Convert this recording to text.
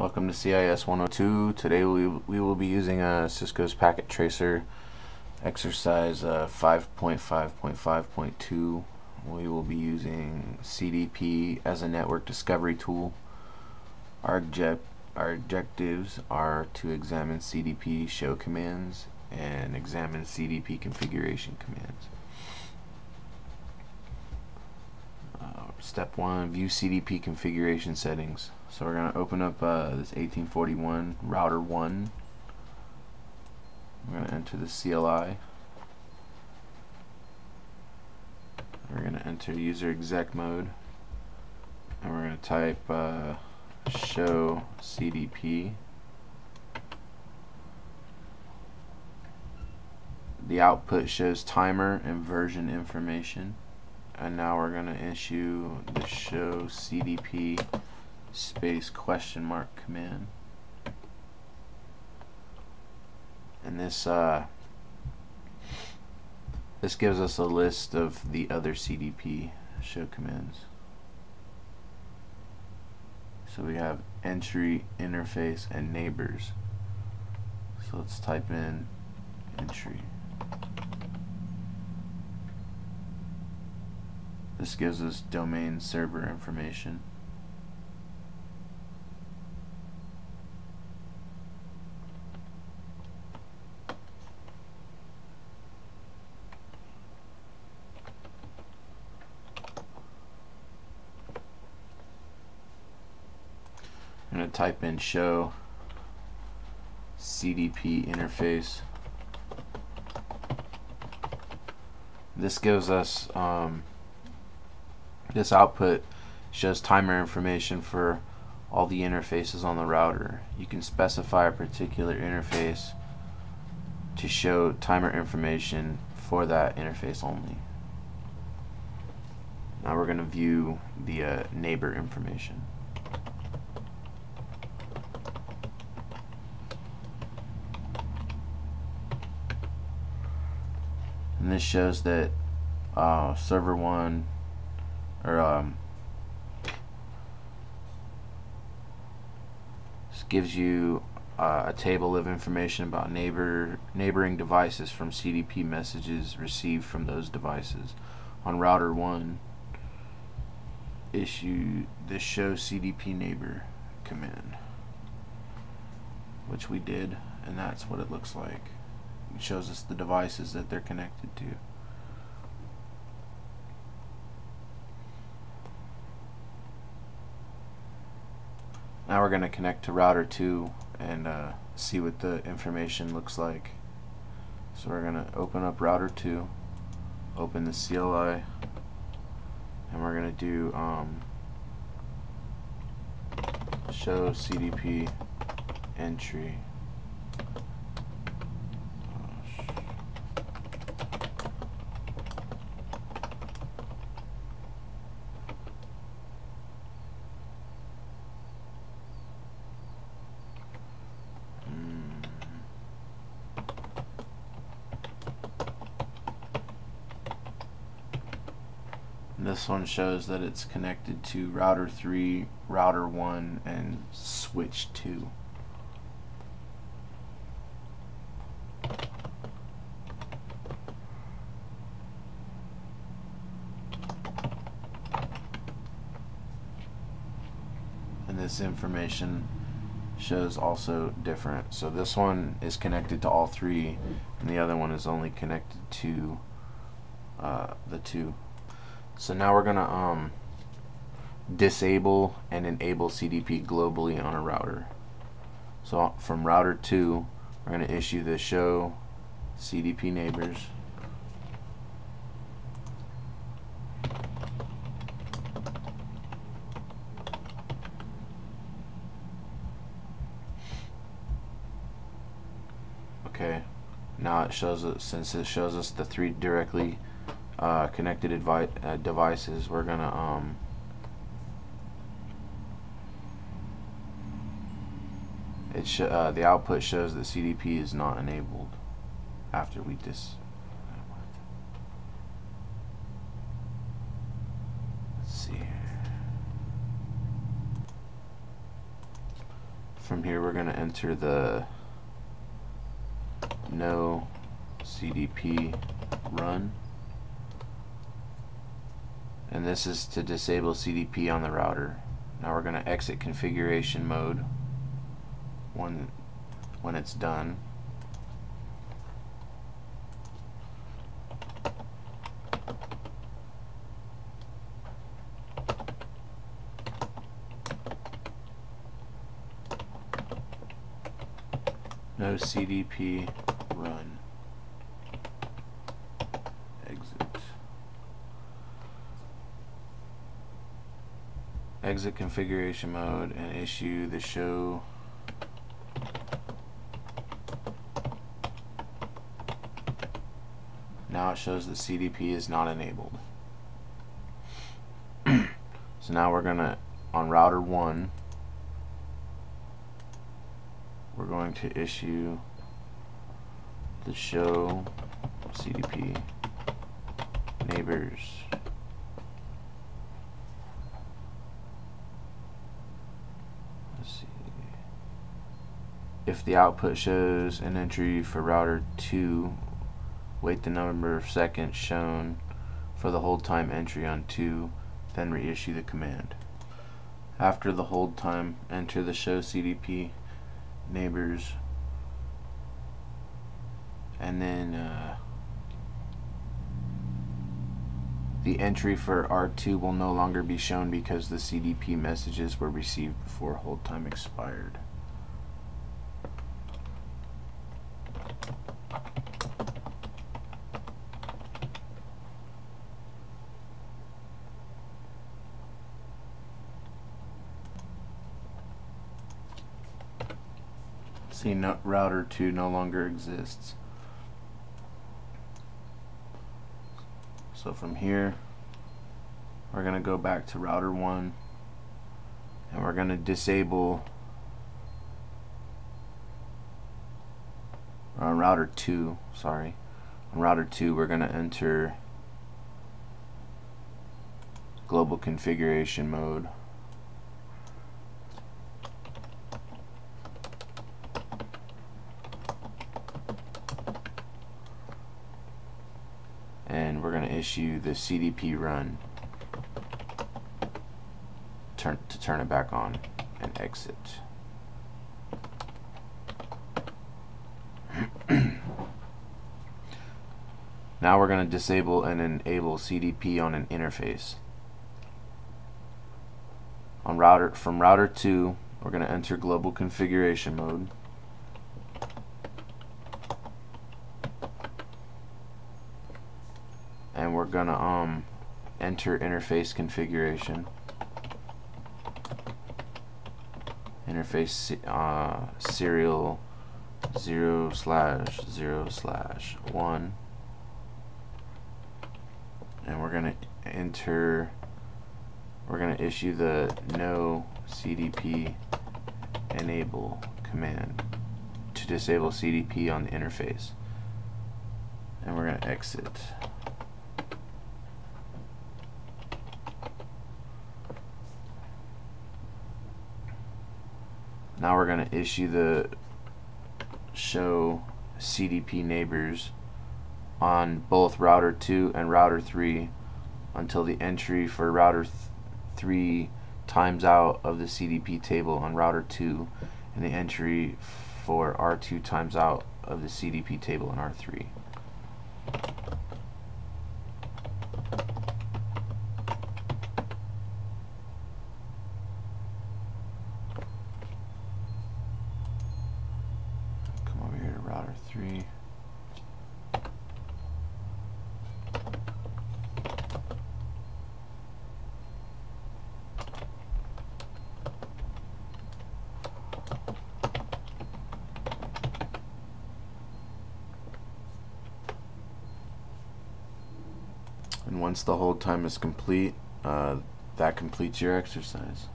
Welcome to CIS 102. Today we will be using Cisco's Packet Tracer exercise 5.5.5.2. We will be using CDP as a network discovery tool. Our objectives are to examine CDP show commands and examine CDP configuration commands. Step 1, view CDP configuration settings. So we're going to open up this 1841 router 1. We're going to enter the CLI. We're going to enter user exec mode. And we're going to type show CDP. The output shows timer and version information. And now we're going to issue the show CDP space question mark command. And this gives us a list of the other CDP show commands. So we have entry, interface, and neighbors. So let's type in entry. This gives us domain server information. I'm going to type in show CDP interface. This gives us this output shows timer information for all the interfaces on the router. You can specify a particular interface to show timer information for that interface only. Now we're going to view the neighbor information. And this shows that server 1 this gives you a table of information about neighboring devices from CDP messages received from those devices. On router 1, issue the show CDP neighbor command, which we did, and that's what it looks like. It shows us the devices that they're connected to. Now we're going to connect to router 2 and see what the information looks like. So we're going to open up router 2, open the CLI, and we're going to do show CDP entry. This one shows that it's connected to router 3, router 1, and switch 2. And this information shows also different. So this one is connected to all 3, and the other one is only connected to the 2. So now we're going to disable and enable CDP globally on a router. So from router 2, we're going to issue the show CDP neighbors. Okay, now it shows us, since it shows us the 3 directly connected devices, we're gonna the output shows that CDP is not enabled after we let's see here. from here we're going to enter the no CDP run, and this is to disable CDP on the router. Now we're going to exit configuration mode when it's done. No CDP run. Exit. Exit configuration mode and issue the show now it shows that CDP is not enabled. So now we're gonna, on router 1, we're going to issue the show CDP neighbors. Let's see. If the output shows an entry for router 2, wait the number of seconds shown for the hold time entry on 2, then reissue the command. After the hold time, enter the show CDP neighbors, and then the entry for R2 will no longer be shown because the CDP messages were received before hold time expired. See, router 2 no longer exists. So from here, we're going to go back to router 1, and we're going to disable router 2, sorry. On router 2, we're going to enter global configuration mode. And we're going to issue the CDP run to turn it back on and exit. Now we're going to disable and enable CDP on an interface. From router 2, we're going to enter global configuration mode. And we're gonna enter interface configuration. Interface serial 0/0/1, and we're gonna issue the no CDP enable command to disable CDP on the interface, and we're gonna exit. Now we're going to issue the show CDP neighbors on both router 2 and router 3 until the entry for router 3 times out of the CDP table on router 2 and the entry for R2 times out of the CDP table on R3. Router 3. And once the hold time is complete, that completes your exercise.